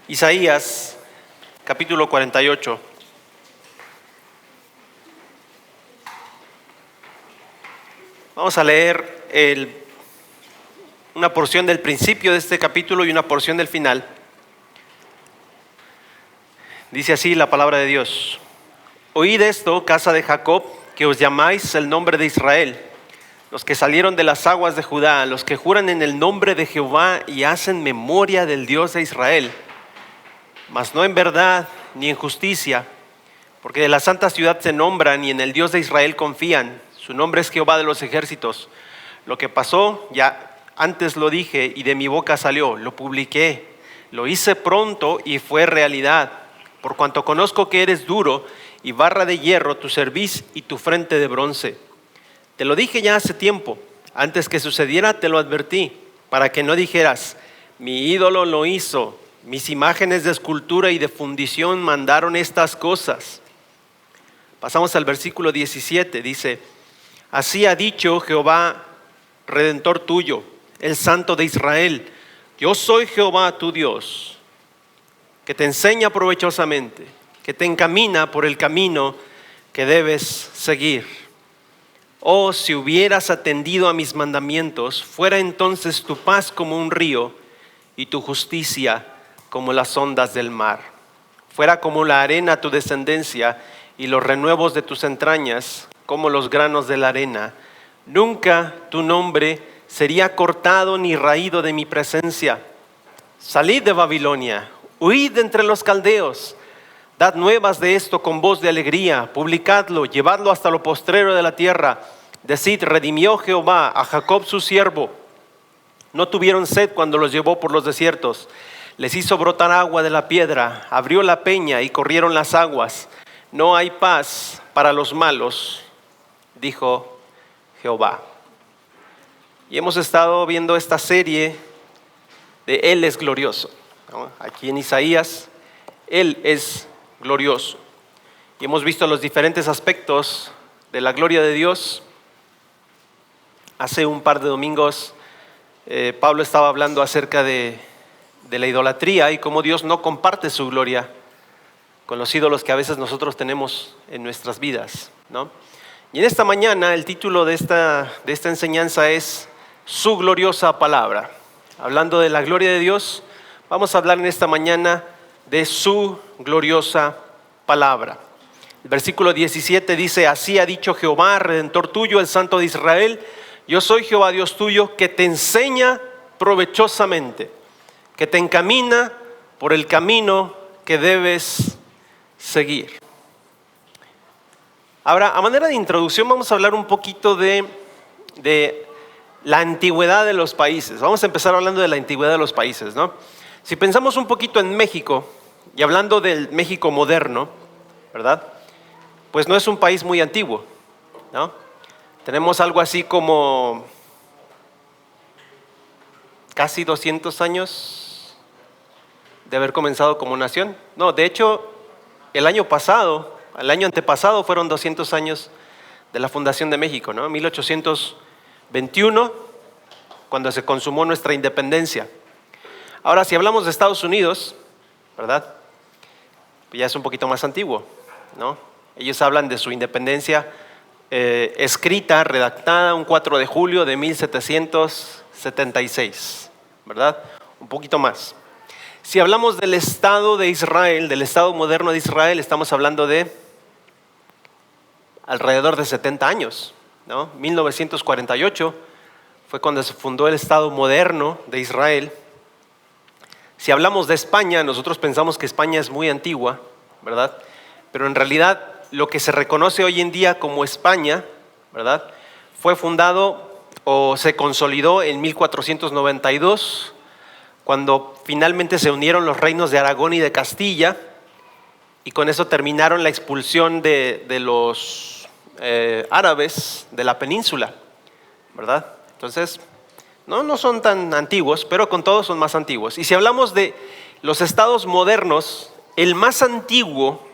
Isaías, capítulo 48. Vamos a leer una porción del principio de este capítulo y una porción del final. Dice así la palabra de Dios: Oíd esto, casa de Jacob, que os llamáis el nombre de Israel, los que salieron de las aguas de Judá, los que juran en el nombre de Jehová y hacen memoria del Dios de Israel, mas no en verdad ni en justicia, porque de la santa ciudad se nombran y en el Dios de Israel confían. Su nombre es Jehová de los ejércitos. Lo que pasó ya antes lo dije y de mi boca salió, lo publiqué, lo hice pronto y fue realidad. Por cuanto conozco que eres duro y barra de hierro tu cerviz y tu frente de bronce. Te lo dije ya hace tiempo, antes que sucediera te lo advertí, para que no dijeras, mi ídolo lo hizo, mis imágenes de escultura y de fundición mandaron estas cosas. Pasamos al versículo 17, dice: Así ha dicho Jehová, Redentor tuyo, el Santo de Israel: Yo soy Jehová tu Dios, que te enseña provechosamente, que te encamina por el camino que debes seguir. Oh, si hubieras atendido a mis mandamientos, fuera entonces tu paz como un río y tu justicia como las ondas del mar. Fuera como la arena tu descendencia y los renuevos de tus entrañas como los granos de la arena. Nunca tu nombre sería cortado ni raído de mi presencia. Salid de Babilonia, huid de entre los caldeos. Dad nuevas de esto con voz de alegría, publicadlo, llevadlo hasta lo postrero de la tierra. Decid, redimió Jehová a Jacob su siervo. No tuvieron sed cuando los llevó por los desiertos. Les hizo brotar agua de la piedra, abrió la peña y corrieron las aguas. No hay paz para los malos, dijo Jehová. Y hemos estado viendo esta serie de Él es glorioso, ¿no? Aquí en Isaías, Él es glorioso. Y hemos visto los diferentes aspectos de la gloria de Dios. Hace un par de domingos Pablo estaba hablando acerca de la idolatría y cómo Dios no comparte su gloria con los ídolos que a veces nosotros tenemos en nuestras vidas, ¿no? Y en esta mañana el título de esta enseñanza es Su gloriosa palabra. Hablando de la gloria de Dios, vamos a hablar en esta mañana de su gloriosa palabra. El versículo 17 dice: Así ha dicho Jehová, Redentor tuyo, el Santo de Israel: Yo soy Jehová Dios tuyo, que te enseña provechosamente, que te encamina por el camino que debes seguir. Ahora, a manera de introducción, vamos a hablar un poquito de la antigüedad de los países. Vamos a empezar hablando de la antigüedad de los países, ¿no? Si pensamos un poquito en México, y hablando del México moderno, ¿verdad? Pues no es un país muy antiguo, ¿no? Tenemos algo así como casi 200 años de haber comenzado como nación. No, de hecho, el año antepasado fueron 200 años de la fundación de México, ¿no? 1821, cuando se consumó nuestra independencia. Ahora, si hablamos de Estados Unidos, ¿verdad? Pues ya es un poquito más antiguo, ¿no? Ellos hablan de su independencia escrita, redactada un 4 de julio de 1776, ¿verdad? Un poquito más. Si hablamos del Estado de Israel, del Estado moderno de Israel, estamos hablando de alrededor de 70 años, ¿no? 1948 fue cuando se fundó el Estado moderno de Israel. Si hablamos de España, nosotros pensamos que España es muy antigua, ¿verdad? Pero en realidad lo que se reconoce hoy en día como España, ¿verdad?, fue fundado o se consolidó en 1492, cuando finalmente se unieron los reinos de Aragón y de Castilla, y con eso terminaron la expulsión de los árabes de la península, ¿verdad? Entonces, no son tan antiguos, pero con todo son más antiguos. Y si hablamos de los estados modernos, el más antiguo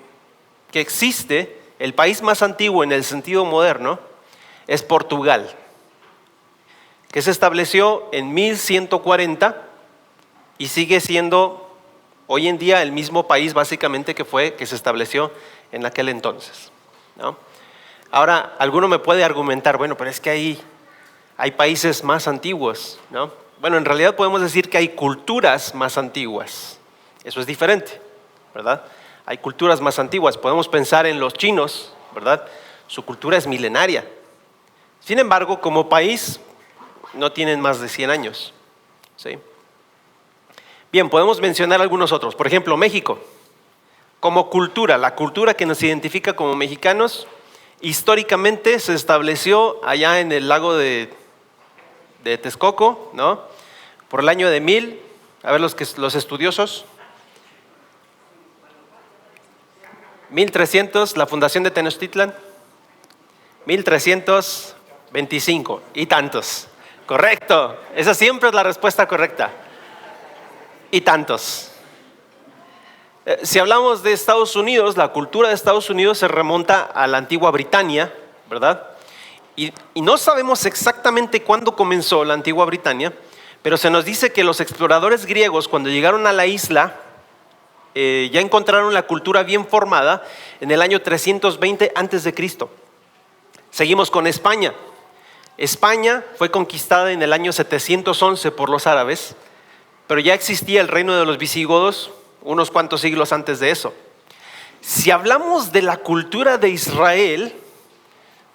que existe, el país más antiguo en el sentido moderno, es Portugal, que se estableció en 1140 y sigue siendo hoy en día el mismo país básicamente que se estableció en aquel entonces, ¿no? Ahora, alguno me puede argumentar, bueno, pero es que hay países más antiguos, ¿no? Bueno, en realidad podemos decir que hay culturas más antiguas. Eso es diferente, ¿verdad? Hay culturas más antiguas. Podemos pensar en los chinos, ¿verdad? Su cultura es milenaria. Sin embargo, como país, no tienen más de 100 años, ¿sí? Bien, podemos mencionar algunos otros. Por ejemplo, México. Como cultura, la cultura que nos identifica como mexicanos, históricamente se estableció allá en el lago de Texcoco, ¿no? Por el año de 1000, a ver los estudiosos, 1300, la fundación de Tenochtitlan, 1325 y tantos. Correcto, esa siempre es la respuesta correcta. Y tantos. Si hablamos de Estados Unidos, la cultura de Estados Unidos se remonta a la antigua Britania, ¿verdad? Y no sabemos exactamente cuándo comenzó la antigua Britania, pero se nos dice que los exploradores griegos, cuando llegaron a la isla, ya encontraron la cultura bien formada en el año 320 antes de Cristo. Seguimos con España. España fue conquistada en el año 711 por los árabes, pero ya existía el reino de los visigodos unos cuantos siglos antes de eso. Si hablamos de la cultura de Israel,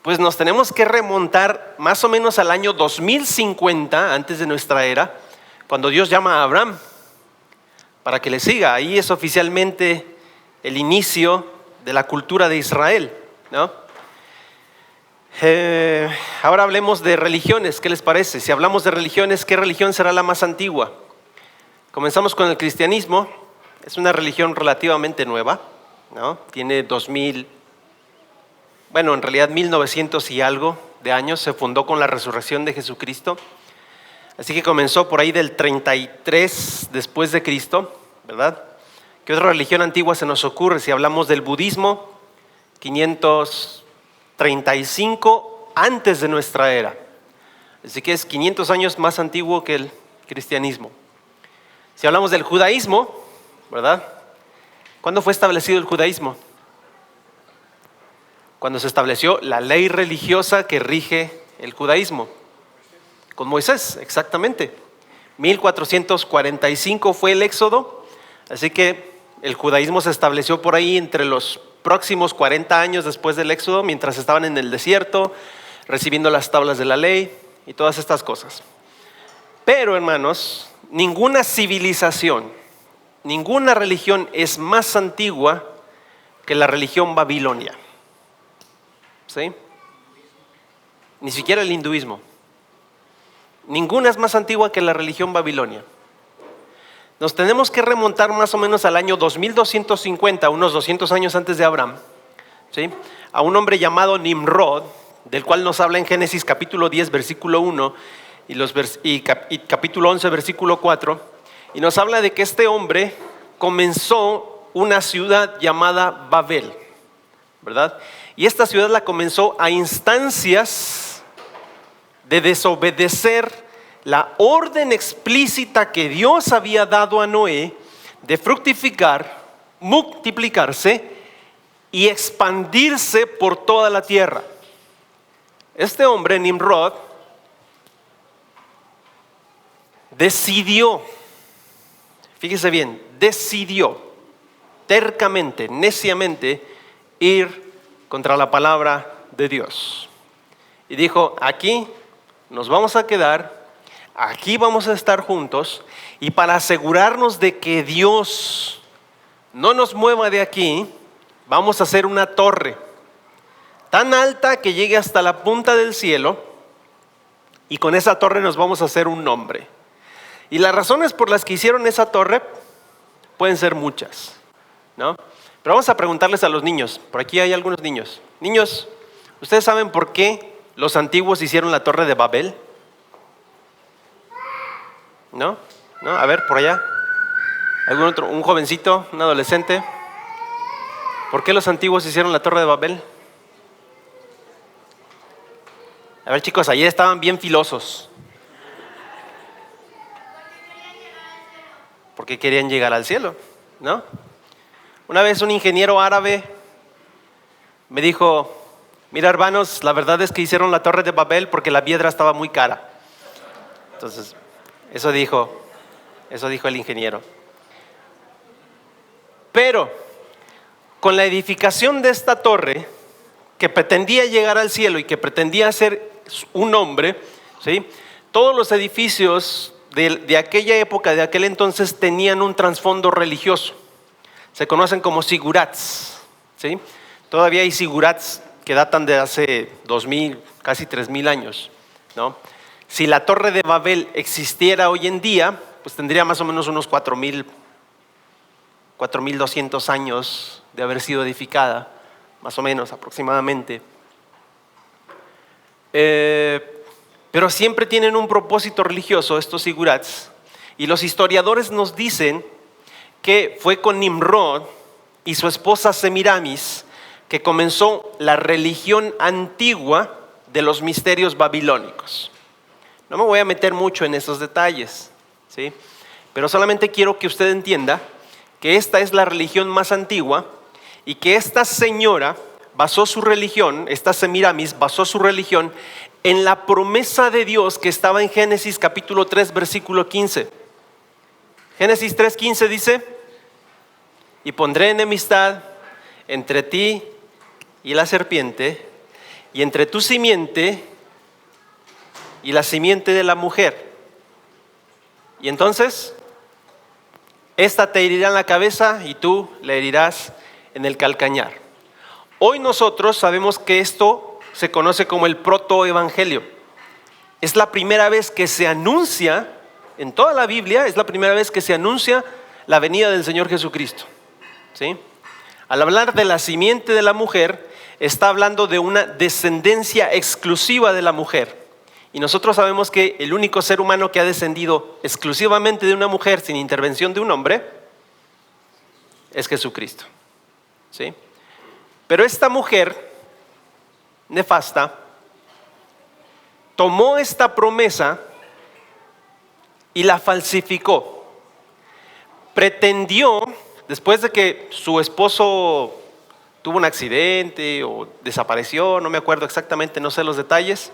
pues nos tenemos que remontar más o menos al año 2050 antes de nuestra era, cuando Dios llama a Abraham para que le siga. Ahí es oficialmente el inicio de la cultura de Israel, ¿no? Ahora hablemos de religiones. ¿Qué les parece? Si hablamos de religiones, ¿qué religión será la más antigua? Comenzamos con el cristianismo. Es una religión relativamente nueva, ¿no? Tiene 2000, bueno, en realidad 1900 y algo de años. Se fundó con la resurrección de Jesucristo. Así que comenzó por ahí del 33 después de Cristo, ¿verdad? ¿Qué otra religión antigua se nos ocurre? Si hablamos del budismo, 535 antes de nuestra era. Así que es 500 años más antiguo que el cristianismo. Si hablamos del judaísmo, ¿verdad? ¿Cuándo fue establecido el judaísmo? Cuando se estableció la ley religiosa que rige el judaísmo. Con Moisés, exactamente. 1445 fue el Éxodo, así que el judaísmo se estableció por ahí entre los próximos 40 años después del Éxodo, mientras estaban en el desierto, recibiendo las tablas de la ley y todas estas cosas. Pero, hermanos, ninguna civilización, ninguna religión es más antigua que la religión babilonia. ¿Sí? Ni siquiera el hinduismo. Ninguna es más antigua que la religión babilonia. Nos tenemos que remontar más o menos al año 2250, unos 200 años antes de Abraham, ¿sí? A un hombre llamado Nimrod, del cual nos habla en Génesis capítulo 10, versículo 1 y capítulo 11, versículo 4, y nos habla de que este hombre comenzó una ciudad llamada Babel, ¿verdad? Y esta ciudad la comenzó a instancias de desobedecer la orden explícita que Dios había dado a Noé de fructificar, multiplicarse y expandirse por toda la tierra. Este hombre, Nimrod, decidió, fíjese bien, decidió tercamente, neciamente ir contra la palabra de Dios. Y dijo, aquí nos vamos a quedar, aquí vamos a estar juntos, y para asegurarnos de que Dios no nos mueva de aquí, vamos a hacer una torre tan alta que llegue hasta la punta del cielo, y con esa torre nos vamos a hacer un nombre. Y las razones por las que hicieron esa torre pueden ser muchas, ¿no? Pero vamos a preguntarles a los niños. Por aquí hay algunos niños. Niños, ¿ustedes saben por qué los antiguos hicieron la torre de Babel? ¿No? ¿No? A ver, por allá. ¿Algún otro? ¿Un jovencito? ¿Un adolescente? ¿Por qué los antiguos hicieron la torre de Babel? A ver, chicos, ayer estaban bien filosos. Porque querían llegar al cielo. ¿no? Una vez un ingeniero árabe me dijo, mira hermanos, la verdad es que hicieron la Torre de Babel porque la piedra estaba muy cara. Entonces, eso dijo el ingeniero. Pero con la edificación de esta torre, que pretendía llegar al cielo y que pretendía ser un hombre, ¿sí? Todos los edificios de aquella época, de aquel entonces, tenían un trasfondo religioso. Se conocen como sigurats, ¿sí? Todavía hay sigurats que datan de hace 2000, casi 3000 años, ¿no? Si la Torre de Babel existiera hoy en día, pues tendría más o menos unos 4200 años de haber sido edificada, más o menos aproximadamente. Pero siempre tienen un propósito religioso estos sigurats, y los historiadores nos dicen que fue con Nimrod y su esposa Semiramis que comenzó la religión antigua de los misterios babilónicos. No me voy a meter mucho en esos detalles, ¿sí? Pero solamente quiero que usted entienda que esta es la religión más antigua y que esta señora basó su religión, esta Semiramis basó su religión en la promesa de Dios que estaba en Génesis capítulo 3 versículo 15. Génesis 3:15 dice, y pondré enemistad entre ti y la serpiente, y entre tu simiente y la simiente de la mujer. Y entonces, esta te herirá en la cabeza y tú le herirás en el calcañar. Hoy nosotros sabemos que esto se conoce como el protoevangelio. Es la primera vez que se anuncia, en toda la Biblia, es la primera vez que se anuncia la venida del Señor Jesucristo, ¿sí? Al hablar de la simiente de la mujer, está hablando de una descendencia exclusiva de la mujer. Y nosotros sabemos que el único ser humano que ha descendido exclusivamente de una mujer sin intervención de un hombre es Jesucristo, ¿sí? Pero esta mujer nefasta tomó esta promesa y la falsificó. Pretendió, después de que su esposo tuvo un accidente o desapareció, no me acuerdo exactamente, no sé los detalles,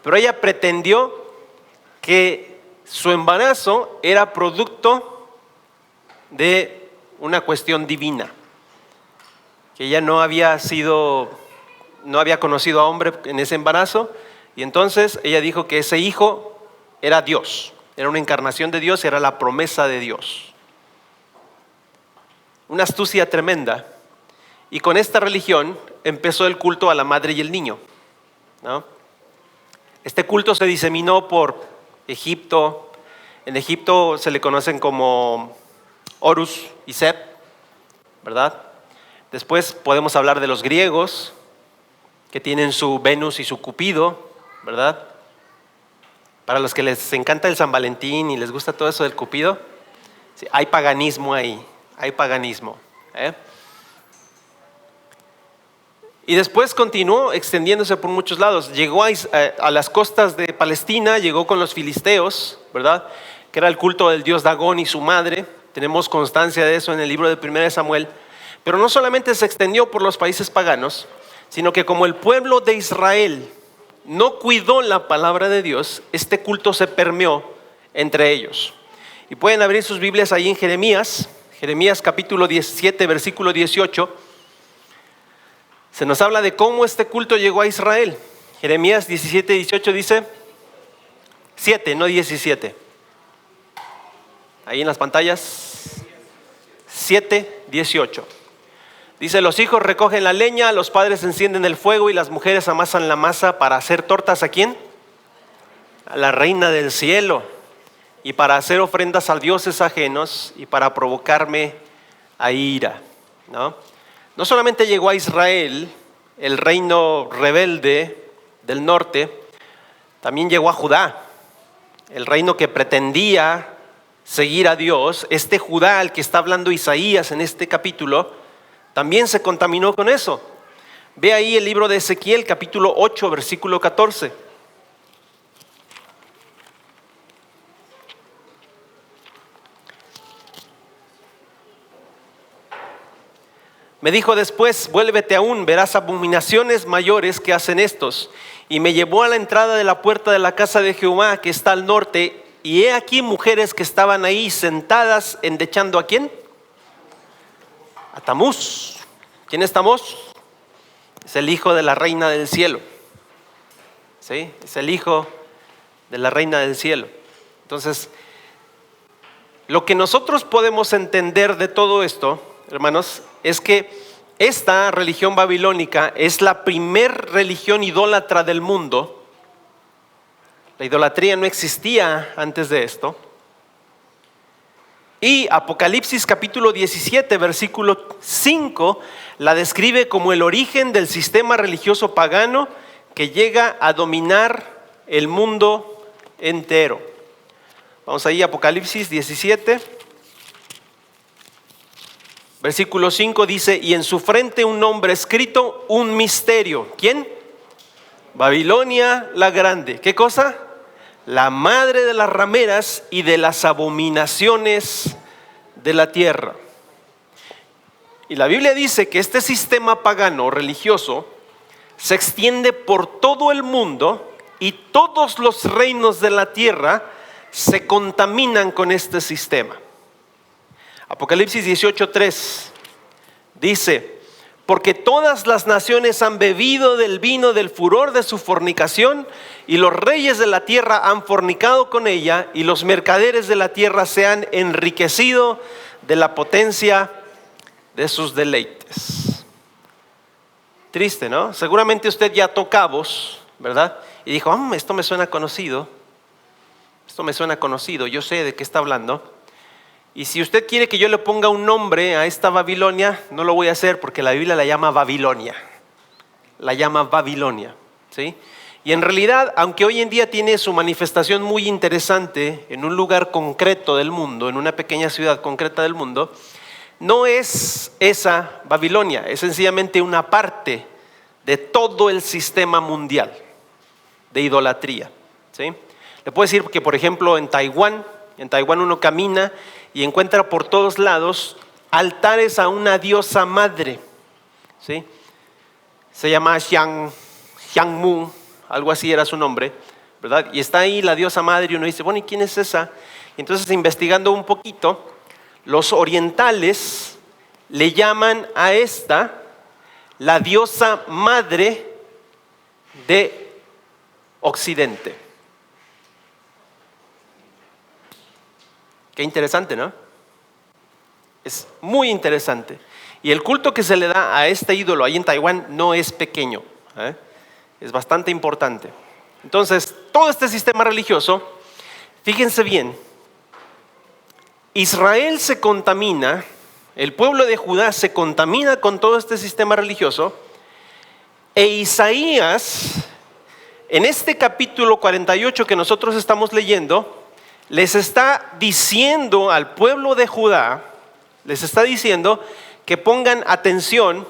pero ella pretendió que su embarazo era producto de una cuestión divina, que ella no había conocido a hombre en ese embarazo, y entonces ella dijo que ese hijo era Dios, era una encarnación de Dios, era la promesa de Dios. Una astucia tremenda. Y con esta religión empezó el culto a la madre y el niño, ¿no? Este culto se diseminó por Egipto. En Egipto se le conocen como Horus y Seb, ¿verdad? Después podemos hablar de los griegos, que tienen su Venus y su Cupido, ¿verdad? Para los que les encanta el San Valentín y les gusta todo eso del Cupido, sí, hay paganismo ahí, hay paganismo, ¿eh? Y después continuó extendiéndose por muchos lados. Llegó a las costas de Palestina, llegó con los filisteos, ¿verdad? Que era el culto del dios Dagón y su madre. Tenemos constancia de eso en el libro de 1 Samuel. Pero no solamente se extendió por los países paganos, sino que como el pueblo de Israel no cuidó la palabra de Dios, este culto se permeó entre ellos. Y pueden abrir sus Biblias ahí en Jeremías capítulo 17, versículo 18. Se nos habla de cómo este culto llegó a Israel. Jeremías 17, 18 dice, 7, no 17. Ahí en las pantallas, 7, 18. Dice, los hijos recogen la leña, los padres encienden el fuego y las mujeres amasan la masa para hacer tortas ¿a quién? A la reina del cielo, y para hacer ofrendas a dioses ajenos y para provocarme a ira, ¿no? No solamente llegó a Israel, el reino rebelde del norte, también llegó a Judá, el reino que pretendía seguir a Dios. Este Judá al que está hablando Isaías en este capítulo, también se contaminó con eso. Ve ahí el libro de Ezequiel, capítulo 8, versículo 14. Me dijo después: vuélvete aún, verás abominaciones mayores que hacen estos. Y me llevó a la entrada de la puerta de la casa de Jehová, que está al norte, y he aquí mujeres que estaban ahí sentadas endechando. ¿A quién? A Tamuz. ¿Quién es Tamuz? Es el hijo de la reina del cielo. ¿Sí? Es el hijo de la reina del cielo. Entonces, lo que nosotros podemos entender de todo esto, hermanos, es que esta religión babilónica es la primer religión idólatra del mundo. La idolatría no existía antes de esto. Y Apocalipsis capítulo 17, versículo 5, la describe como el origen del sistema religioso pagano que llega a dominar el mundo entero. Vamos ahí, Apocalipsis 17, versículo 5 dice: y en su frente un nombre escrito, un misterio. ¿Quién? Babilonia la grande. ¿Qué cosa? La madre de las rameras y de las abominaciones de la tierra. Y la Biblia dice que este sistema pagano religioso se extiende por todo el mundo y todos los reinos de la tierra se contaminan con este sistema. Apocalipsis 18:3 dice: porque todas las naciones han bebido del vino del furor de su fornicación, y los reyes de la tierra han fornicado con ella, y los mercaderes de la tierra se han enriquecido de la potencia de sus deleites. Triste, ¿no? Seguramente usted ya ató cabos, ¿verdad? Y dijo: esto me suena conocido. Esto me suena conocido, yo sé de qué está hablando. Y si usted quiere que yo le ponga un nombre a esta Babilonia, no lo voy a hacer, porque la Biblia la llama Babilonia. La llama Babilonia, ¿sí? Y en realidad, aunque hoy en día tiene su manifestación muy interesante en un lugar concreto del mundo, en una pequeña ciudad concreta del mundo, no es esa Babilonia, es sencillamente una parte de todo el sistema mundial de idolatría, ¿sí? Le puedo decir que, por ejemplo, en Taiwán uno camina y encuentra por todos lados altares a una diosa madre, ¿sí? Se llama Xiangmu, algo así era su nombre, ¿verdad? Y está ahí la diosa madre y uno dice: bueno, ¿y quién es esa? Y entonces, investigando un poquito, los orientales le llaman a esta la diosa madre de Occidente. Qué interesante, ¿no? Es muy interesante. Y el culto que se le da a este ídolo ahí en Taiwán no es pequeño, ¿eh? Es bastante importante. Entonces, todo este sistema religioso, fíjense bien, Israel se contamina, el pueblo de Judá se contamina con todo este sistema religioso, e Isaías, en este capítulo 48 que nosotros estamos leyendo, les está diciendo al pueblo de Judá, les está diciendo que pongan atención,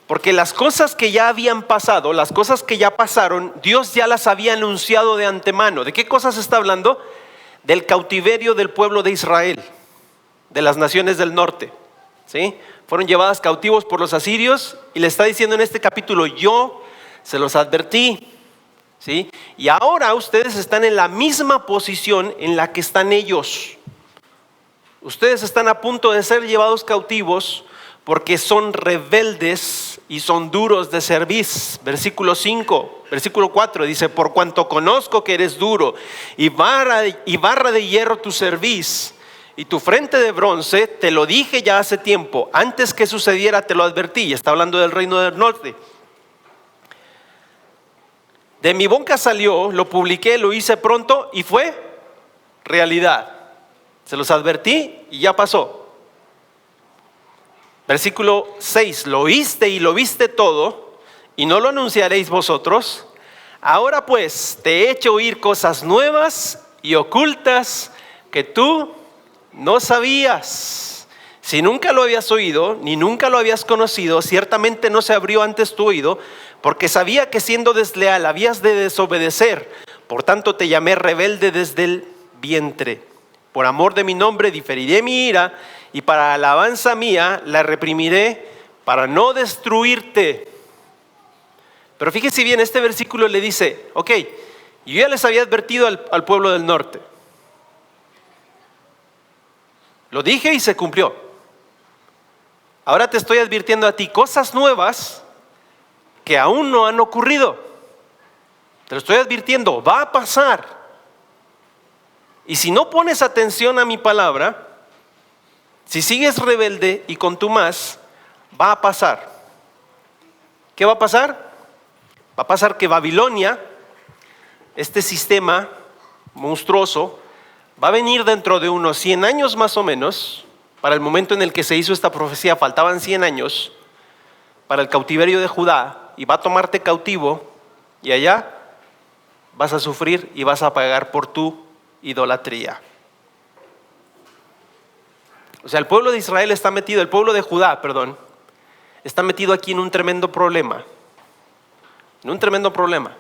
porque las cosas que ya habían pasado, las cosas que ya pasaron, Dios ya las había anunciado de antemano. ¿De qué cosas está hablando? Del cautiverio del pueblo de Israel, de las naciones del norte, ¿sí? Fueron llevadas cautivos por los asirios, y le está diciendo en este capítulo: yo se los advertí, ¿sí? Y ahora ustedes están en la misma posición en la que están ellos. Ustedes están a punto de ser llevados cautivos porque son rebeldes y son duros de cerviz. Versículo 4 dice: por cuanto conozco que eres duro y barra de hierro tu cerviz y tu frente de bronce, te lo dije ya hace tiempo, antes que sucediera te lo advertí. Y está hablando del reino del norte. De mi boca salió, lo publiqué, lo hice pronto y fue realidad. Se los advertí y ya pasó. Versículo 6, lo oíste y lo viste todo, y no lo anunciaréis vosotros. Ahora pues te he hecho oír cosas nuevas y ocultas que tú no sabías. Si nunca lo habías oído, ni nunca lo habías conocido, ciertamente no se abrió antes tu oído, porque sabía que siendo desleal habías de desobedecer. Por tanto te llamé rebelde desde el vientre. Por amor de mi nombre diferiré mi ira, y para alabanza mía la reprimiré para no destruirte. Pero fíjese bien, este versículo le dice, ok, yo ya les había advertido al pueblo del norte. Lo dije y se cumplió. Ahora te estoy advirtiendo a ti cosas nuevas que aún no han ocurrido. Te lo estoy advirtiendo, va a pasar. Y si no pones atención a mi palabra, si sigues rebelde y contumaz, va a pasar. ¿Qué va a pasar? Va a pasar que Babilonia, este sistema monstruoso, va a venir dentro de unos 100 años más o menos. Para el momento en el que se hizo esta profecía faltaban 100 años para el cautiverio de Judá, y va a tomarte cautivo, y allá vas a sufrir y vas a pagar por tu idolatría. O sea, el pueblo de Israel está metido, el pueblo de Judá, perdón, está metido aquí en un tremendo problema. En un tremendo problema.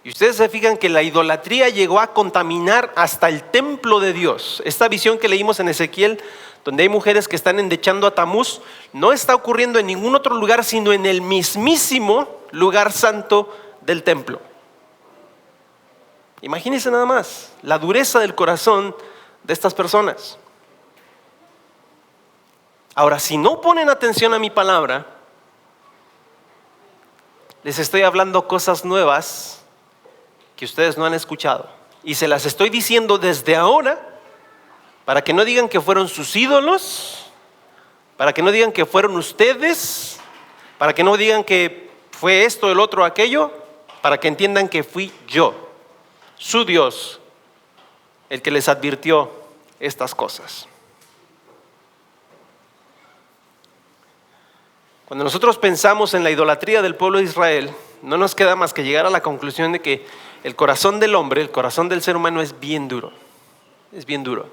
Y ustedes se fijan que la idolatría llegó a contaminar hasta el templo de Dios. Esta visión que leímos en Ezequiel, donde hay mujeres que están endechando a Tamuz, no está ocurriendo en ningún otro lugar, sino en el mismísimo lugar santo del templo. Imagínense nada más la dureza del corazón de estas personas. Ahora, si no ponen atención a mi palabra, les estoy hablando cosas nuevas que ustedes no han escuchado. Y se las estoy diciendo desde ahora, para que no digan que fueron sus ídolos, para que no digan que fueron ustedes, para que no digan que fue esto, el otro, aquello, para que entiendan que fui yo, su Dios, el que les advirtió estas cosas. Cuando nosotros pensamos en la idolatría del pueblo de Israel, no nos queda más que llegar a la conclusión de que el corazón del hombre, el corazón del ser humano es bien duro. Es bien duro.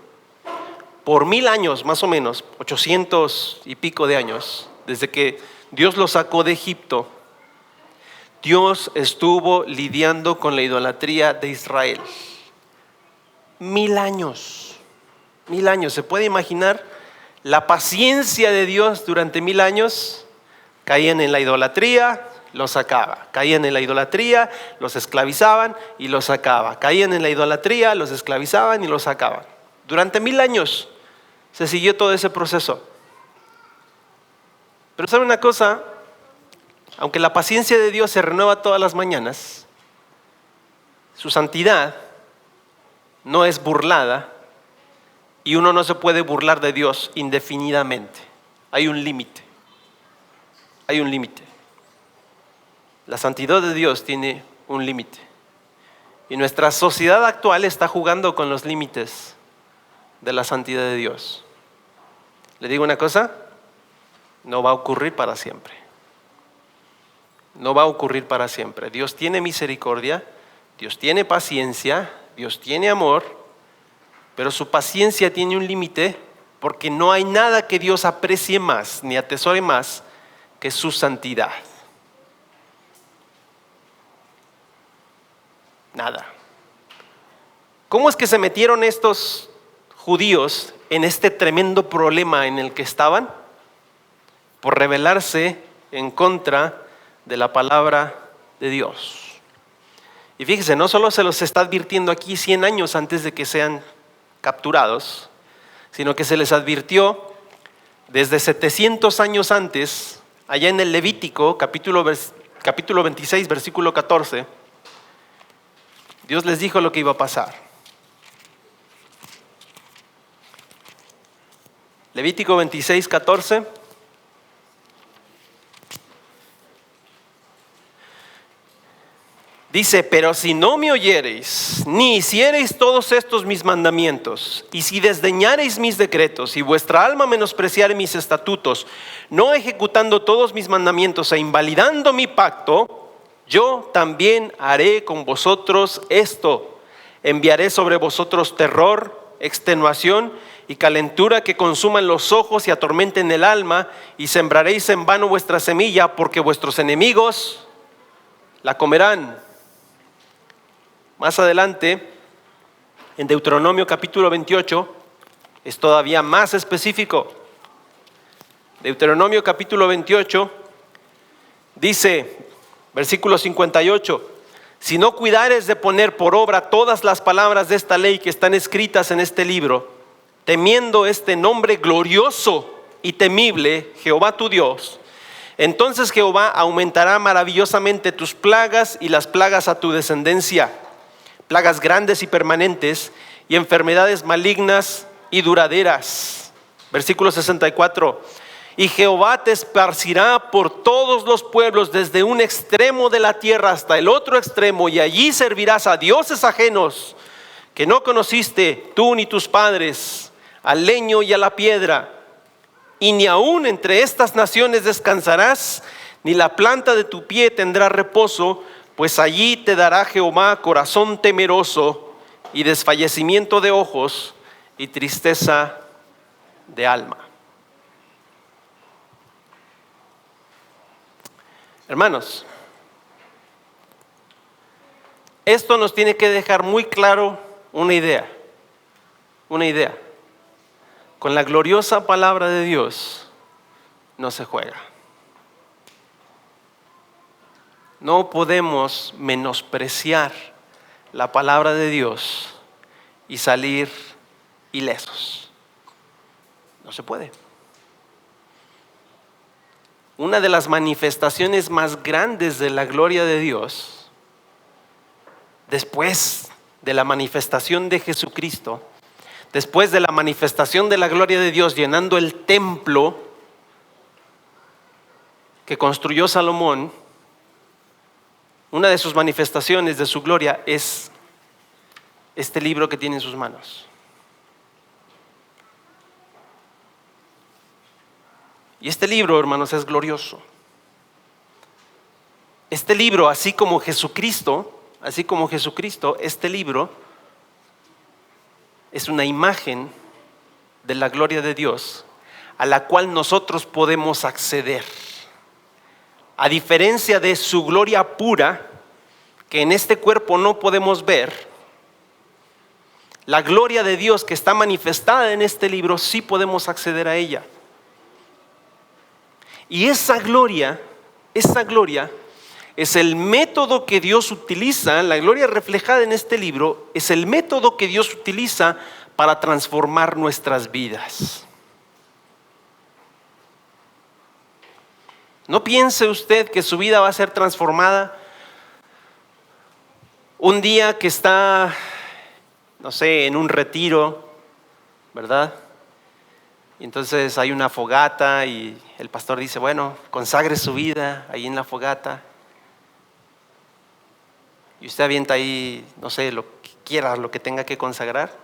Por 1000 años, más o menos, 800 y pico de años, desde que Dios los sacó de Egipto, Dios estuvo lidiando con la idolatría de Israel. 1000 años. 1000 años. ¿Se puede imaginar la paciencia de Dios durante 1000 años? Caían en la idolatría, los sacaba. Caían en la idolatría, los esclavizaban y los sacaba. Caían en la idolatría, los esclavizaban y los sacaban. Durante 1000 años se siguió todo ese proceso. Pero ¿sabe una cosa? Aunque la paciencia de Dios se renueva todas las mañanas, su santidad no es burlada, y uno no se puede burlar de Dios indefinidamente. Hay un límite. Hay un límite. La santidad de Dios tiene un límite. Y nuestra sociedad actual está jugando con los límites de la santidad de Dios. ¿Le digo una cosa? No va a ocurrir para siempre. No va a ocurrir para siempre. Dios tiene misericordia, Dios tiene paciencia, Dios tiene amor, pero su paciencia tiene un límite, porque no hay nada que Dios aprecie más ni atesore más que su santidad. Nada. ¿Cómo es que se metieron estos judíos en este tremendo problema en el que estaban? Por rebelarse en contra de la palabra de Dios. Y fíjese, no solo se los está advirtiendo aquí 100 años antes de que sean capturados, sino que se les advirtió desde 700 años antes, allá en el Levítico, capítulo 26, versículo 14. Dios les dijo lo que iba a pasar. Levítico 26, 14. Dice: pero si no me oyereis, ni hiciereis todos estos mis mandamientos, y si desdeñareis mis decretos, y vuestra alma menospreciare mis estatutos, no ejecutando todos mis mandamientos e invalidando mi pacto, yo también haré con vosotros esto: enviaré sobre vosotros terror, extenuación y calentura que consuman los ojos y atormenten el alma, y sembraréis en vano vuestra semilla, porque vuestros enemigos la comerán. Más adelante, en Deuteronomio capítulo 28, es todavía más específico. Deuteronomio capítulo 28 dice, versículo 58, si no cuidares de poner por obra todas las palabras de esta ley que están escritas en este libro, temiendo este nombre glorioso y temible, Jehová tu Dios, entonces Jehová aumentará maravillosamente tus plagas y las plagas a tu descendencia, plagas grandes y permanentes y enfermedades malignas y duraderas. Versículo 64, y Jehová te esparcirá por todos los pueblos desde un extremo de la tierra hasta el otro extremo, y allí servirás a dioses ajenos que no conociste tú ni tus padres, al leño y a la piedra. Y ni aún entre estas naciones descansarás, ni la planta de tu pie tendrá reposo, pues allí te dará Jehová corazón temeroso y desfallecimiento de ojos y tristeza de alma. Hermanos, esto nos tiene que dejar muy claro una idea. Con la gloriosa palabra de Dios no se juega. No podemos menospreciar la palabra de Dios y salir ilesos. No se puede. Una de las manifestaciones más grandes de la gloria de Dios, después de la manifestación de Jesucristo, después de la manifestación de la gloria de Dios llenando el templo que construyó Salomón, una de sus manifestaciones de su gloria es este libro que tiene en sus manos. Y este libro, hermanos, es glorioso. Este libro, así como Jesucristo, este libro es una imagen de la gloria de Dios a la cual nosotros podemos acceder. A diferencia de su gloria pura, que en este cuerpo no podemos ver, la gloria de Dios que está manifestada en este libro sí podemos acceder a ella. Y esa gloria es el método que Dios utiliza, la gloria reflejada en este libro, es el método que Dios utiliza para transformar nuestras vidas. No piense usted que su vida va a ser transformada un día que está, no sé, en un retiro, ¿verdad? Y entonces hay una fogata y el pastor dice, bueno, consagre su vida ahí en la fogata. Y usted avienta ahí, no sé, lo que quiera, lo que tenga que consagrar.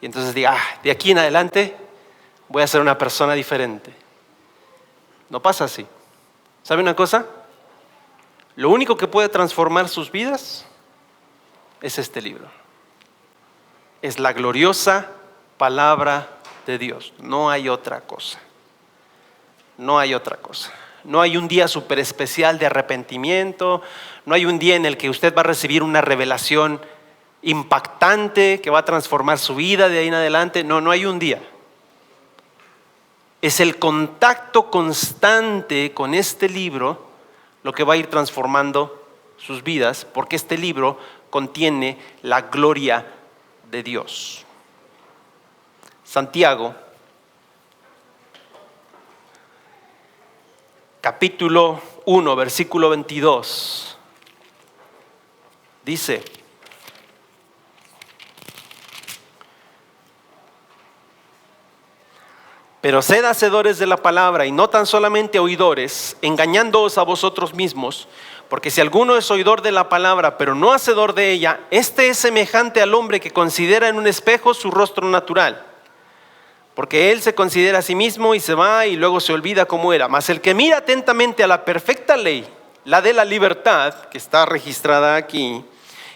Y entonces diga, de aquí en adelante voy a ser una persona diferente. No pasa así. ¿Sabe una cosa? Lo único que puede transformar sus vidas es este libro. Es la gloriosa palabra de Dios. No hay otra cosa. No hay otra cosa. No hay un día súper especial de arrepentimiento. No hay un día en el que usted va a recibir una revelación impactante que va a transformar su vida de ahí en adelante. No hay un día. Es el contacto constante con este libro lo que va a ir transformando sus vidas, porque este libro contiene la gloria de Dios. Santiago, capítulo 1, versículo 22, dice: pero sed hacedores de la palabra y no tan solamente oidores, engañándoos a vosotros mismos, porque si alguno es oidor de la palabra, pero no hacedor de ella, este es semejante al hombre que considera en un espejo su rostro natural. Porque él se considera a sí mismo y se va y luego se olvida cómo era. Mas el que mira atentamente a la perfecta ley, la de la libertad, que está registrada aquí,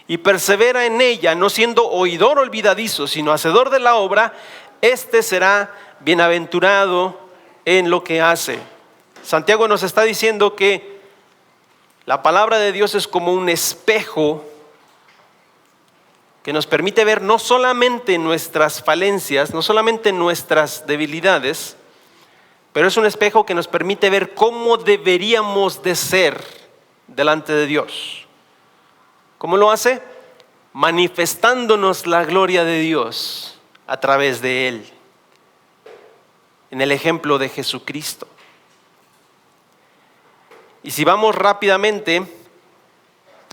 y persevera en ella, no siendo oidor olvidadizo, sino hacedor de la obra, este será bienaventurado en lo que hace. Santiago nos está diciendo que la palabra de Dios es como un espejo que nos permite ver no solamente nuestras falencias, no solamente nuestras debilidades, pero es un espejo que nos permite ver cómo deberíamos de ser delante de Dios. ¿Cómo lo hace? Manifestándonos la gloria de Dios a través de Él, en el ejemplo de Jesucristo. Y si vamos rápidamente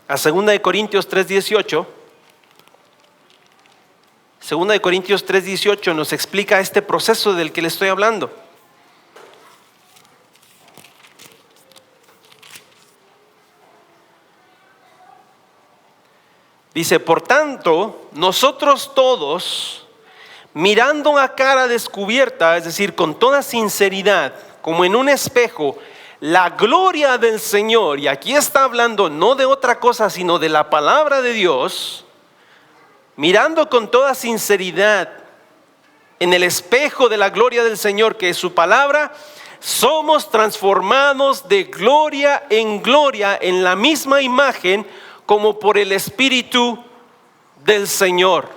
a 2 Corintios 3:18, 2 Corintios 3:18 nos explica este proceso del que le estoy hablando. Dice, por tanto, nosotros todos, mirando a cara descubierta, es decir, con toda sinceridad, como en un espejo, la gloria del Señor, y aquí está hablando no de otra cosa, sino de la palabra de Dios, mirando con toda sinceridad en el espejo de la gloria del Señor, que es su palabra, somos transformados de gloria en la misma imagen, como por el Espíritu del Señor.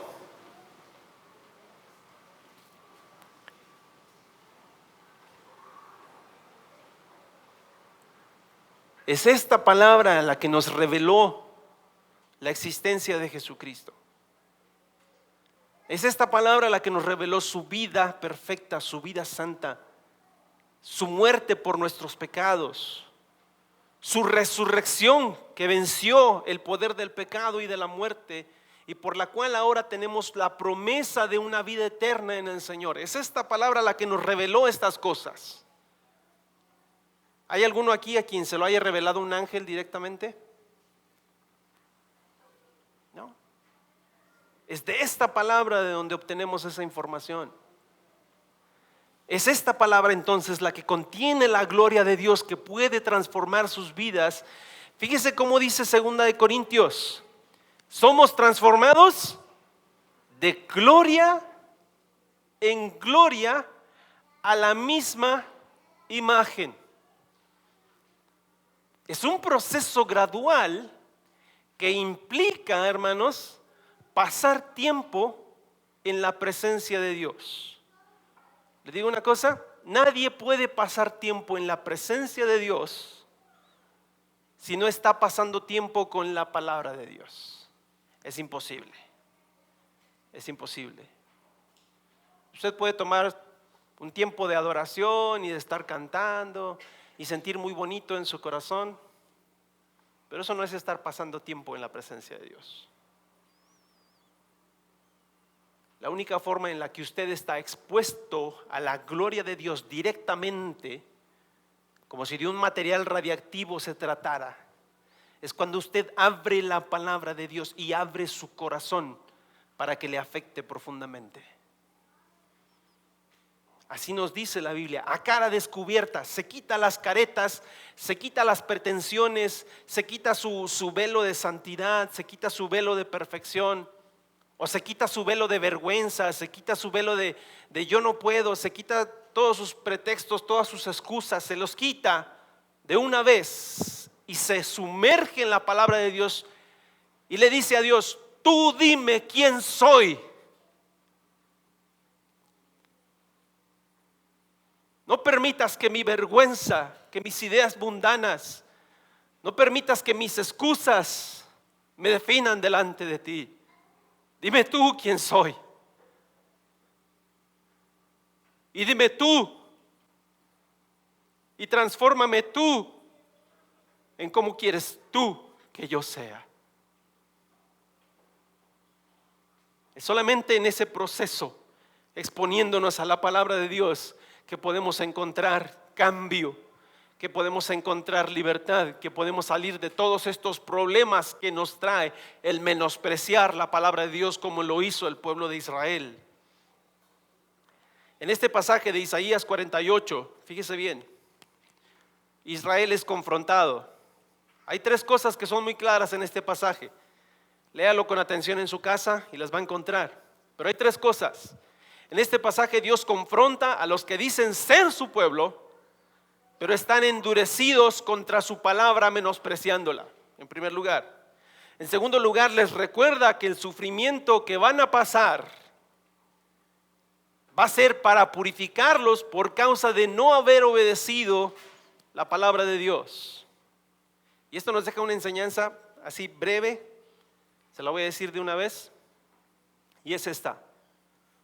Es esta palabra la que nos reveló la existencia de Jesucristo. Es esta palabra la que nos reveló su vida perfecta, su vida santa, su muerte por nuestros pecados, su resurrección que venció el poder del pecado y de la muerte, y por la cual ahora tenemos la promesa de una vida eterna en el Señor. Es esta palabra la que nos reveló estas cosas. ¿Hay alguno aquí a quien se lo haya revelado un ángel directamente? No. Es de esta palabra de donde obtenemos esa información. Es esta palabra entonces la que contiene la gloria de Dios, que puede transformar sus vidas. Fíjese cómo dice 2 Corintios: somos transformados de gloria en gloria a la misma imagen. Es un proceso gradual que implica, hermanos, pasar tiempo en la presencia de Dios. Le digo una cosa, nadie puede pasar tiempo en la presencia de Dios si no está pasando tiempo con la palabra de Dios. Es imposible. Es imposible. Usted puede tomar un tiempo de adoración y de estar cantando y sentir muy bonito en su corazón, pero eso no es estar pasando tiempo en la presencia de Dios. La única forma en la que usted está expuesto a la gloria de Dios directamente, como si de un material radiactivo se tratara, es cuando usted abre la palabra de Dios y abre su corazón para que le afecte profundamente. Así nos dice la Biblia, a cara descubierta, se quita las caretas, se quita las pretensiones, se quita su velo de santidad, se quita su velo de perfección, o se quita su velo de vergüenza, se quita su velo de yo no puedo, se quita todos sus pretextos, todas sus excusas, se los quita de una vez y se sumerge en la palabra de Dios y le dice a Dios, tú dime quién soy. No permitas que mi vergüenza, que mis ideas mundanas, no permitas que mis excusas me definan delante de ti. Dime tú quién soy. Y dime tú. Y transfórmame tú en cómo quieres tú que yo sea. Es solamente en ese proceso, exponiéndonos a la palabra de Dios, que podemos encontrar cambio, que podemos encontrar libertad, que podemos salir de todos estos problemas que nos trae el menospreciar la palabra de Dios como lo hizo el pueblo de Israel. En este pasaje de Isaías 48, fíjese bien, Israel es confrontado. Hay tres cosas que son muy claras en este pasaje. Léalo con atención en su casa y las va a encontrar. Pero hay tres cosas. En este pasaje Dios confronta a los que dicen ser su pueblo, pero están endurecidos contra su palabra, menospreciándola, en primer lugar. En segundo lugar, les recuerda que el sufrimiento que van a pasar va a ser para purificarlos por causa de no haber obedecido la palabra de Dios. Y esto nos deja una enseñanza así breve, se la voy a decir de una vez, y es esta.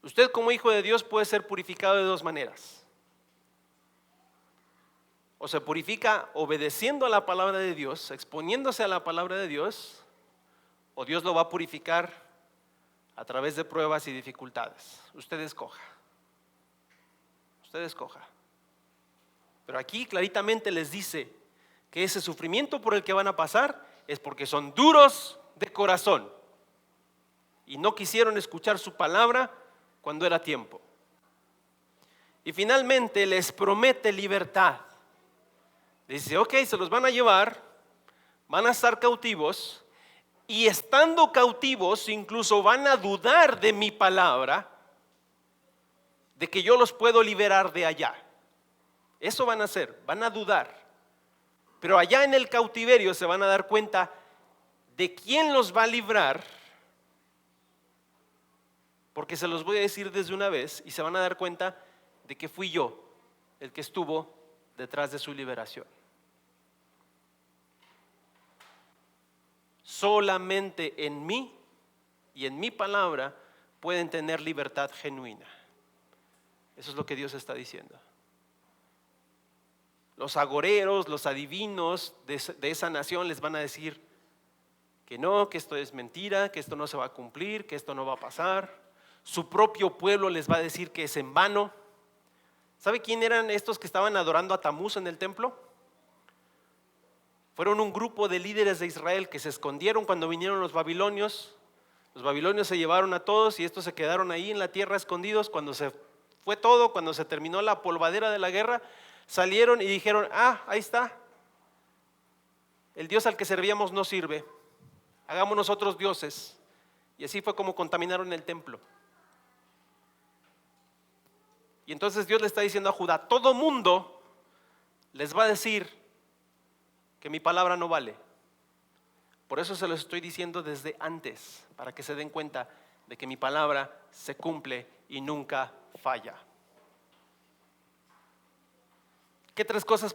Usted como hijo de Dios puede ser purificado de dos maneras. O se purifica obedeciendo a la palabra de Dios, exponiéndose a la palabra de Dios, o Dios lo va a purificar a través de pruebas y dificultades. Usted escoja. Usted escoja. Pero aquí claritamente les dice que ese sufrimiento por el que van a pasar es porque son duros de corazón y no quisieron escuchar su palabra cuando era tiempo. Y finalmente les promete libertad. Dice, ok, se los van a llevar, van a estar cautivos, y estando cautivos incluso van a dudar de mi palabra, de que yo los puedo liberar de allá. Eso van a hacer, van a dudar. Pero allá en el cautiverio se van a dar cuenta de quién los va a librar, porque se los voy a decir desde una vez, y se van a dar cuenta de que fui yo el que estuvo detrás de su liberación. Solamente en mí y en mi palabra pueden tener libertad genuina. Eso es lo que Dios está diciendo. Los agoreros, los adivinos de esa nación les van a decir que no, que esto es mentira, que esto no se va a cumplir, que esto no va a pasar. Su propio pueblo les va a decir que es en vano. ¿Sabe quién eran estos que estaban adorando a Tamuz en el templo? Fueron un grupo de líderes de Israel que se escondieron cuando vinieron los babilonios. Los babilonios se llevaron a todos y estos se quedaron ahí en la tierra escondidos. Cuando se fue todo, cuando se terminó la polvadera de la guerra, salieron y dijeron, ahí está, el Dios al que servíamos no sirve, hagámonos otros dioses. Y así fue como contaminaron el templo. Y entonces Dios le está diciendo a Judá, todo mundo les va a decir que mi palabra no vale. Por eso se los estoy diciendo desde antes, para que se den cuenta de que mi palabra se cumple y nunca falla. ¿Qué tres cosas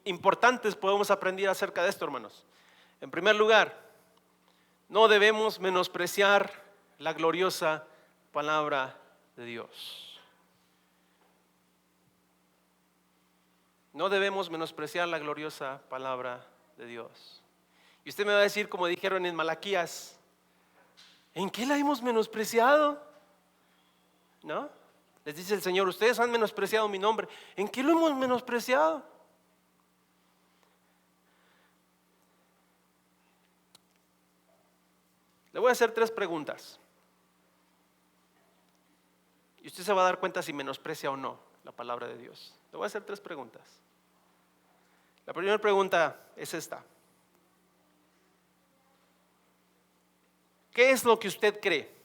importantes podemos aprender acerca de esto, hermanos? En primer lugar, no debemos menospreciar la gloriosa palabra de Dios. No debemos menospreciar la gloriosa palabra de Dios. Y usted me va a decir, como dijeron en Malaquías, ¿en qué la hemos menospreciado? ¿No? Les dice el Señor, ustedes han menospreciado mi nombre. ¿En qué lo hemos menospreciado? Le voy a hacer tres preguntas. Y usted se va a dar cuenta si menosprecia o no la palabra de Dios. Le voy a hacer tres preguntas. La primera pregunta es esta. ¿Qué es lo que usted cree?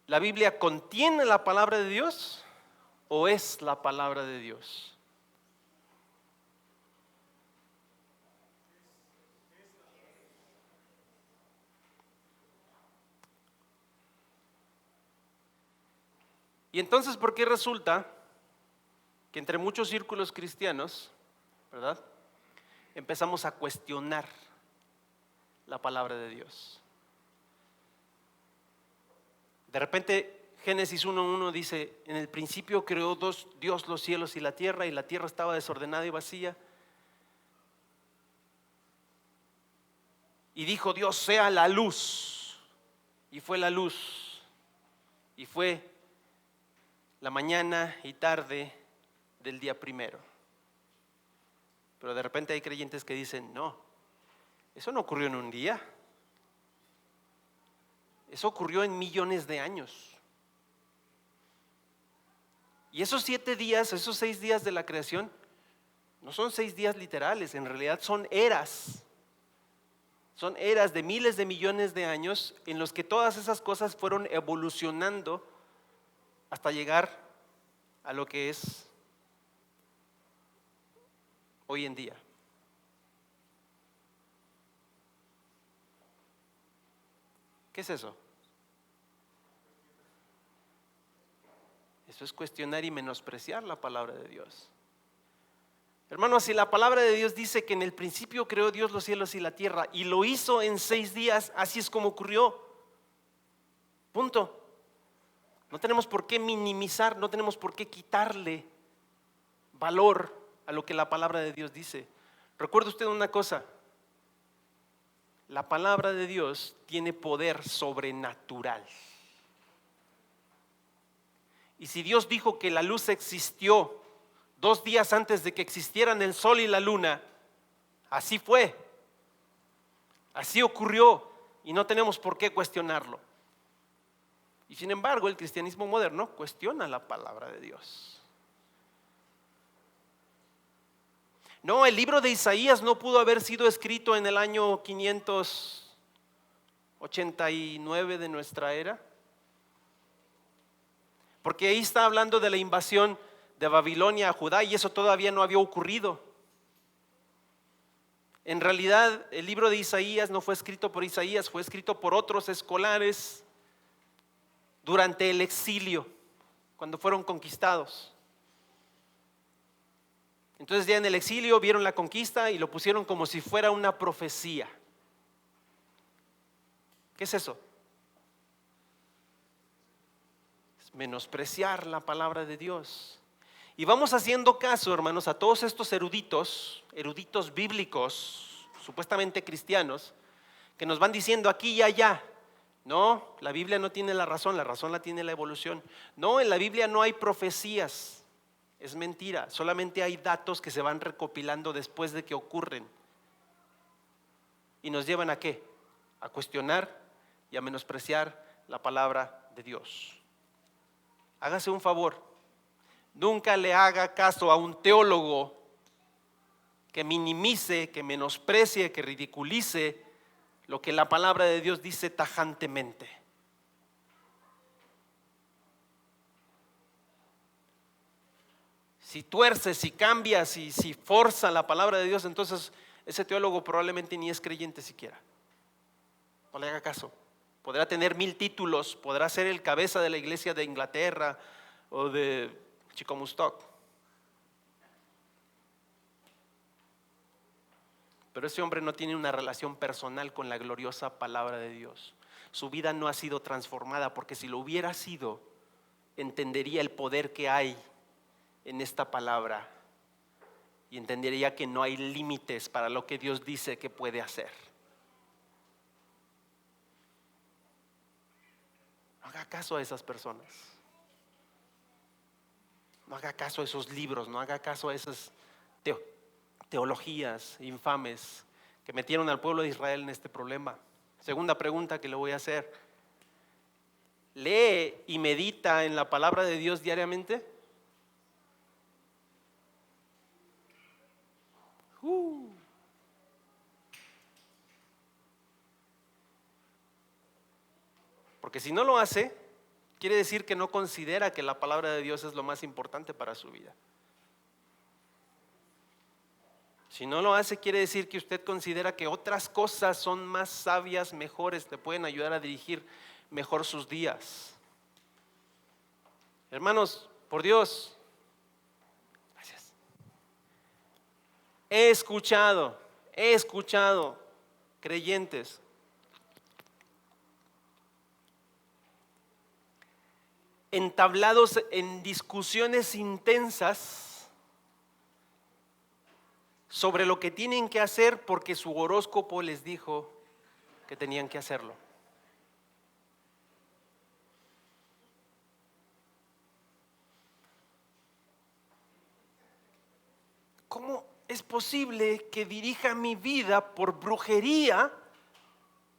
¿La Biblia contiene la palabra de Dios o es la palabra de Dios? Y entonces, ¿por qué resulta que entre muchos círculos cristianos, ¿verdad?, empezamos a cuestionar la palabra de Dios? De repente Génesis 1:1 dice, en el principio creó Dios los cielos y la tierra estaba desordenada y vacía. Y dijo Dios, sea la luz. Y fue la luz. Y fue la mañana y tarde del día primero. Pero de repente hay creyentes que dicen, no, eso no ocurrió en un día. Eso ocurrió en millones de años. Y esos 7 días, esos 6 días de la creación, no son 6 días literales, en realidad son eras. Son eras de miles de millones de años en los que todas esas cosas fueron evolucionando hasta llegar a lo que es hoy en día. ¿Qué es eso? Eso es cuestionar y menospreciar la palabra de Dios. Hermanos, si la palabra de Dios dice que en el principio creó Dios los cielos y la tierra y lo hizo en 6 días, así es como ocurrió. Punto. No tenemos por qué minimizar, no tenemos por qué quitarle valor a lo que la palabra de Dios dice. Recuerde usted una cosa, la palabra de Dios tiene poder sobrenatural. Y si Dios dijo que la luz existió 2 días antes de que existieran el sol y la luna, así fue, así ocurrió y no tenemos por qué cuestionarlo. Y sin embargo, el cristianismo moderno cuestiona la palabra de Dios. No, el libro de Isaías no pudo haber sido escrito en el año 589 de nuestra era, porque ahí está hablando de la invasión de Babilonia a Judá y eso todavía no había ocurrido. En realidad, el libro de Isaías no fue escrito por Isaías, fue escrito por otros escolares durante el exilio, cuando fueron conquistados. Entonces ya en el exilio vieron la conquista y lo pusieron como si fuera una profecía. ¿Qué es eso? Es menospreciar la palabra de Dios. Y vamos haciendo caso, hermanos, a todos estos eruditos bíblicos, supuestamente cristianos, que nos van diciendo aquí y allá. No, la Biblia no tiene la razón la tiene la evolución. No, en la Biblia no hay profecías, es mentira, solamente hay datos que se van recopilando después de que ocurren. ¿Y nos llevan a qué? A cuestionar y a menospreciar la palabra de Dios. Hágase un favor, nunca le haga caso a un teólogo que minimice, que menosprecie, que ridiculice lo que la palabra de Dios dice tajantemente. Si tuerce, si cambia, si forza la palabra de Dios, entonces ese teólogo probablemente ni es creyente siquiera. No le haga caso. Podrá tener 1000 títulos, podrá ser el cabeza de la iglesia de Inglaterra o de Chicomustoc. Pero ese hombre no tiene una relación personal con la gloriosa palabra de Dios. Su vida no ha sido transformada, porque si lo hubiera sido, entendería el poder que hay en esta palabra y entendería que no hay límites para lo que Dios dice que puede hacer. No haga caso a esas personas. No haga caso a esos libros, no haga caso a esas teologías infames que metieron al pueblo de Israel en este problema. Segunda pregunta que le voy a hacer: ¿lee y medita en la palabra de Dios diariamente? Porque si no lo hace, quiere decir que no considera que la palabra de Dios es lo más importante para su vida. Si no lo hace, quiere decir que usted considera que otras cosas son más sabias, mejores, le pueden ayudar a dirigir mejor sus días. Hermanos, por Dios, gracias. He escuchado creyentes entablados en discusiones intensas sobre lo que tienen que hacer porque su horóscopo les dijo que tenían que hacerlo. ¿Cómo es posible que dirija mi vida por brujería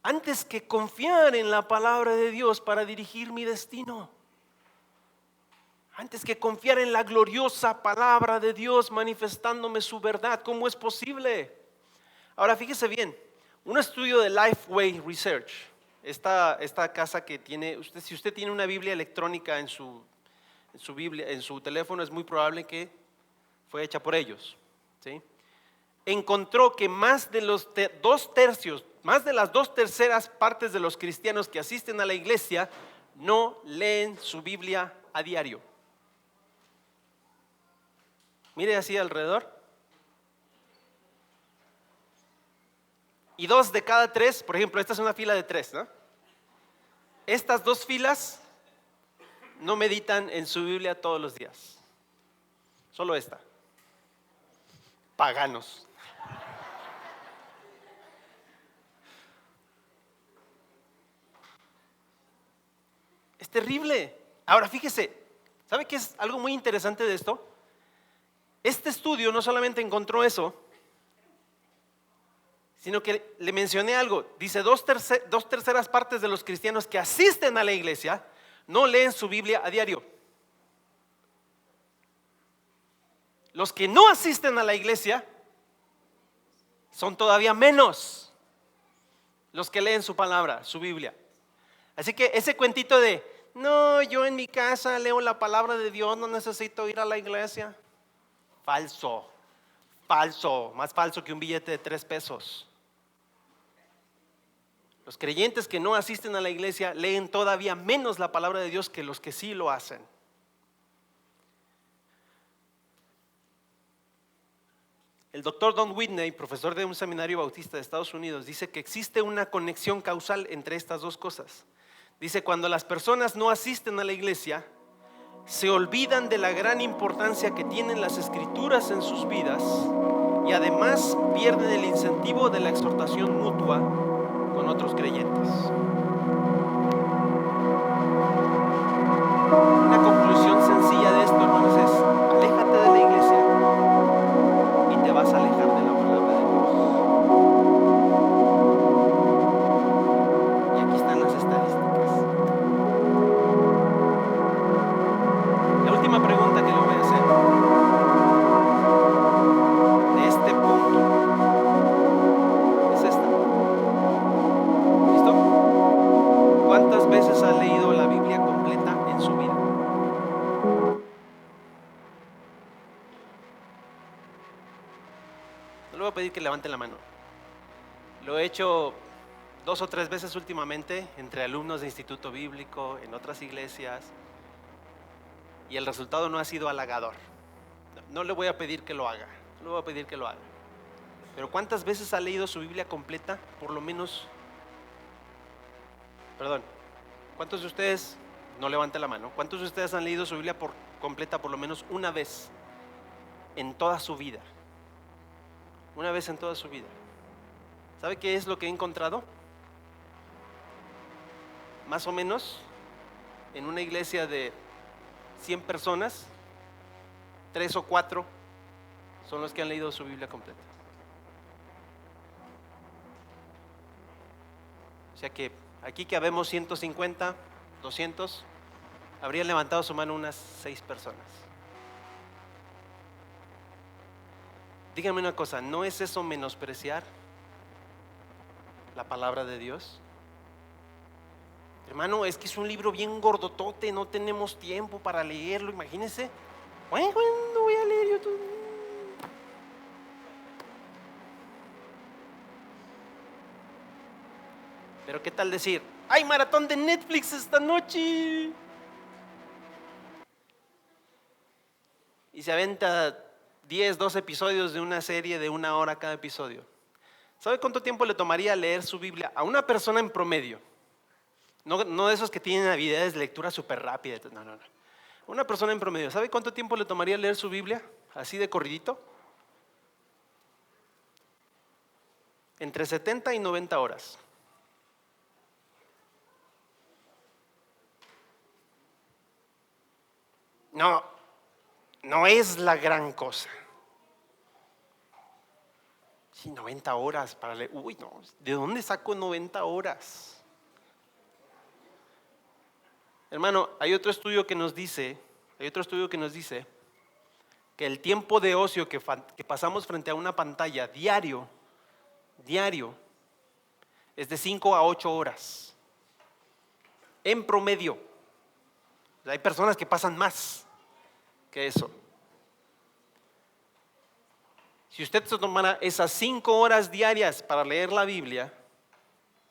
antes que confiar en la palabra de Dios para dirigir mi destino? Antes que confiar en la gloriosa palabra de Dios manifestándome su verdad. ¿Cómo es posible? Ahora fíjese bien, un estudio de Lifeway Research, esta casa que tiene, si usted tiene una Biblia electrónica en su teléfono, es muy probable que fue hecha por ellos, ¿sí? Encontró que más de las 2/3 partes de los cristianos que asisten a la iglesia no leen su Biblia a diario. Mire así alrededor. Y 2 de cada 3, por ejemplo, esta es una fila de 3, ¿no? Estas 2 filas no meditan en su Biblia todos los días. Solo esta. Paganos. Es terrible. Ahora fíjese, ¿sabe qué es algo muy interesante de esto? Este estudio no solamente encontró eso, sino que le mencioné algo. Dice, dos terceras partes de los cristianos que asisten a la iglesia no leen su Biblia a diario. Los que no asisten a la iglesia son todavía menos los que leen su palabra, su Biblia. Así que ese cuentito de, no, yo en mi casa leo la palabra de Dios, no necesito ir a la iglesia. Falso, falso, más falso que un billete de 3 pesos. Los creyentes que no asisten a la iglesia leen todavía menos la palabra de Dios que los que sí lo hacen. El doctor Don Whitney, profesor de un seminario bautista de Estados Unidos, dice que existe una conexión causal entre estas dos cosas. Dice, cuando las personas no asisten a la iglesia, se olvidan de la gran importancia que tienen las escrituras en sus vidas y además pierden el incentivo de la exhortación mutua con otros creyentes. Una conclusión sencilla de esto, hermanos, es aléjate de la iglesia y te vas a alejar de la palabra de Dios. Y aquí están las estadísticas. La última pregunta que le voy a hacer de este punto es esta. ¿Listo? ¿Cuántas veces ha leído la Biblia completa en su vida? No le voy a pedir que levante la mano. Lo he hecho 2 o 3 veces últimamente entre alumnos de instituto bíblico, en otras iglesias, y el resultado no ha sido halagador. No le voy a pedir que lo haga, no le voy a pedir que lo haga. Pero ¿cuántas veces ha leído su Biblia completa? Por lo menos, ¿cuántos de ustedes, no levante la mano, cuántos de ustedes han leído su Biblia completa por lo menos una vez en toda su vida? Una vez en toda su vida. ¿Sabe qué es lo que he encontrado? Más o menos, en una iglesia de 100 personas, 3 o 4 son los que han leído su Biblia completa. O sea que aquí que habemos 150, 200, habrían levantado su mano unas 6 personas. Díganme una cosa, ¿no es eso menospreciar la palabra de Dios? Hermano, es que es un libro bien gordotote, no tenemos tiempo para leerlo, imagínense. ¿Cuándo voy a leer yo todo? Pero ¿qué tal decir, hay maratón de Netflix esta noche? Y se aventa 10, 12 episodios de una serie de 1 hora cada episodio. ¿Sabe cuánto tiempo le tomaría leer su Biblia a una persona en promedio? No de esos que tienen habilidades de lectura súper rápida. No. Una persona en promedio. ¿Sabe cuánto tiempo le tomaría leer su Biblia? Así de corridito. Entre 70 y 90 horas. No es la gran cosa. Sí, 90 horas para leer. Uy, no. ¿De dónde saco 90 horas? Hermano, hay otro estudio que nos dice que el tiempo de ocio que pasamos frente a una pantalla diario, es de 5 a 8 horas. En promedio. Hay personas que pasan más que eso. Si usted se tomara esas 5 horas diarias para leer la Biblia,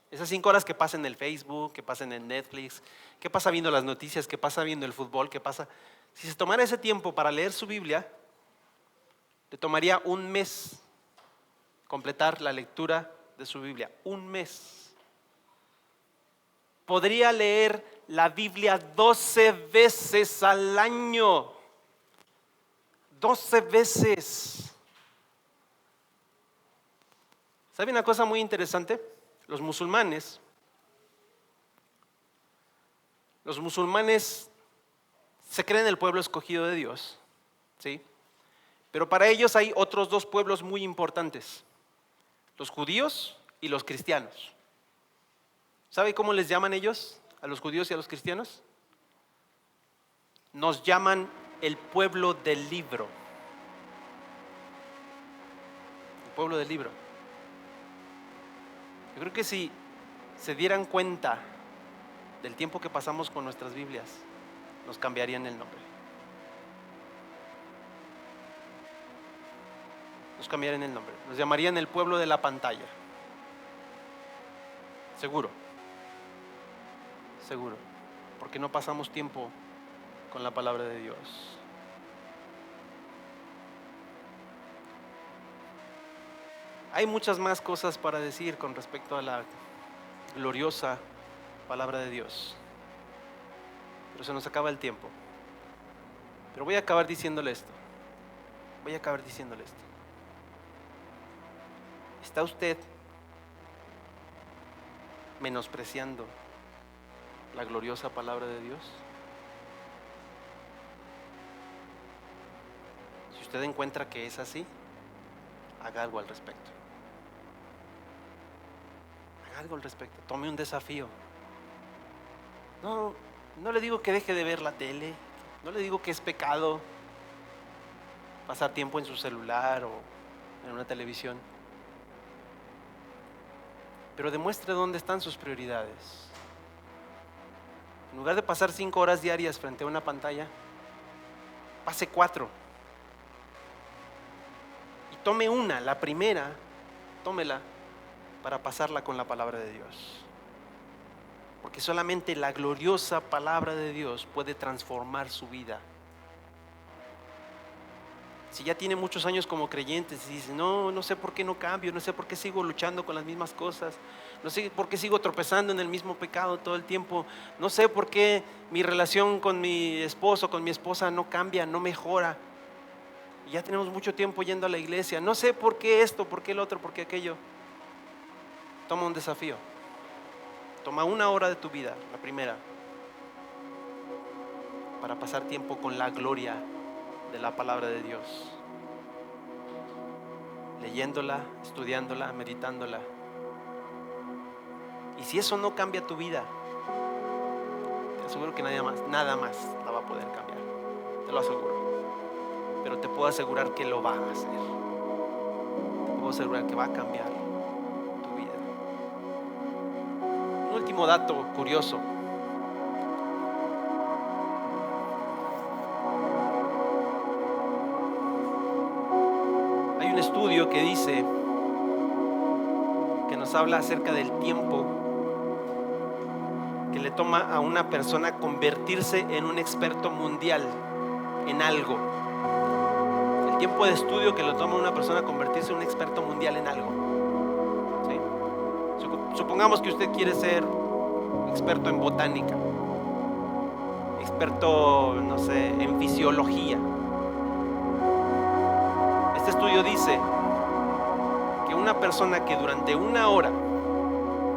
esas 5 horas que pasa en el Facebook, que pasa en el Netflix, que pasa viendo las noticias, que pasa viendo el fútbol, que pasa, si se tomara ese tiempo para leer su Biblia, Le tomaría un mes completar la lectura de su Biblia. Un mes. Podría leer la Biblia 12 veces al año. 12 veces. ¿Sabe una cosa muy interesante? Los musulmanes se creen el pueblo escogido de Dios, ¿sí? Pero para ellos hay otros dos pueblos muy importantes, los judíos y los cristianos. ¿Sabe cómo les llaman ellos a los judíos y a los cristianos? Nos llaman el pueblo del libro. El pueblo del libro. Yo creo que si se dieran cuenta del tiempo que pasamos con nuestras Biblias, nos cambiarían el nombre. Nos cambiarían el nombre. Nos llamarían el pueblo de la pantalla. Seguro. Seguro. Porque no pasamos tiempo con la palabra de Dios. Hay muchas más cosas para decir con respecto a la gloriosa palabra de Dios, pero se nos acaba el tiempo. Pero voy a acabar diciéndole esto. ¿Está usted menospreciando la gloriosa palabra de Dios? Si usted encuentra que es así, haga algo al respecto. Haga algo al respecto. Tome un desafío. No le digo que deje de ver la tele. No le digo que es pecado pasar tiempo en su celular o en una televisión. Pero demuestre dónde están sus prioridades. En lugar de pasar 5 horas diarias frente a una pantalla, pase 4. Y tome la primera, tómela para pasarla con la palabra de Dios. Porque solamente la gloriosa palabra de Dios puede transformar su vida. Si ya tiene muchos años como creyente y dice, no sé por qué no cambio, no sé por qué sigo luchando con las mismas cosas, no sé por qué sigo tropezando en el mismo pecado todo el tiempo, no sé por qué mi relación con mi esposo, con mi esposa no cambia, no mejora. Y ya tenemos mucho tiempo yendo a la iglesia, no sé por qué esto, por qué el otro, por qué aquello. Toma un desafío. Toma 1 hora de tu vida, la primera, para pasar tiempo con la gloria de la palabra de Dios, leyéndola, estudiándola, meditándola. Y si eso no cambia tu vida, te aseguro que nada más la va a poder cambiar, te lo aseguro. Pero te puedo asegurar que lo va a hacer. Te puedo asegurar que va a cambiar tu vida. Un último dato curioso. Hay un estudio que dice, que nos habla acerca del tiempo que le toma a una persona convertirse en un experto mundial en algo. El tiempo de estudio que le toma a una persona convertirse en un experto mundial en algo. ¿Sí? Supongamos que usted quiere ser experto en botánica, experto, no sé, en fisiología. Este estudio dice que una persona que durante 1 hora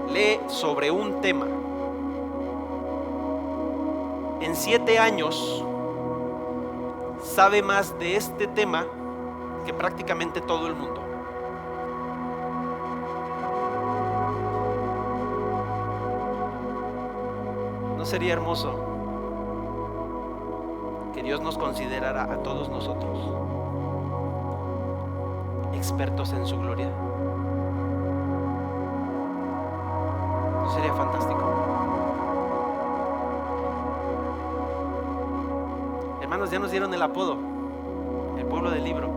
lee sobre un tema, en 7 años sabe más de este tema que prácticamente todo el mundo. ¿No sería hermoso que Dios nos considerara a todos nosotros expertos en su gloria? Eso sería fantástico. Hermanos, ya nos dieron el apodo, el pueblo del libro.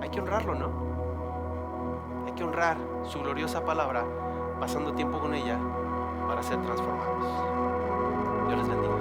Hay que honrarlo, ¿no? Hay que honrar su gloriosa palabra, pasando tiempo con ella para ser transformados. Dios les bendiga.